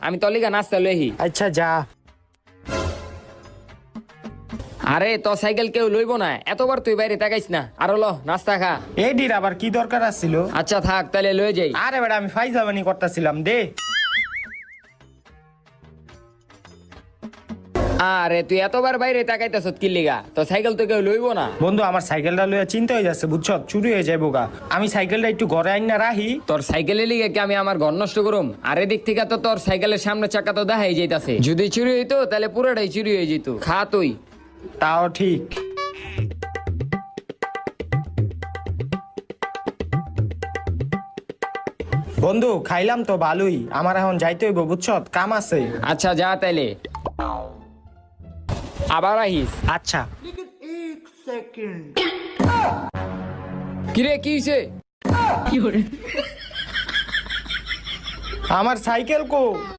আমি তোর লিগা নাস্তা লইহি। আচ্ছা যা। আরে তোর সাইকেল কেউ লইব না, এতবার তুই বাইরে তাকাইস না। আরো ল নাস্তা খা। এই ডির আবার কি দরকার আছিল? আচ্ছা থাক তাহলে লয়ে যাই। আরে বেটা আমি ফাইজলামি করতেছিলাম, দে। আরে তুই এতবার বাইরে তাকাইতেছ কি লিগা? তোর সাইকেল তো কেউ লইব না। বন্ধু আমার সাইকেলটা লইয়া চিন্তা হয়ে যাচ্ছে, বুঝছ, চুরি হয়ে যাবো গা। আমি সাইকেলটা একটু ঘরে আইন না রাহি। তোর সাইকেলের লিগে কি আমি আমার ঘর নষ্ট করুম? আরে দিক থেকে তো তোর সাইকেলের সামনে চাকা তো দেখাই যাইতাছে, যদি চুরি হইতো তাহলে পুরোটাই চুরি হয়ে যেত। খা তুই। তাও ঠিক। বন্ধু খাইলাম তো ভালোই, আমার এখন যাইতে হইব, বুঝছ, কাম আছে। আচ্ছা যা তাইলে, আবার আহিস। আচ্ছা। কিরে কি হইছে? আমার সাইকেল কো?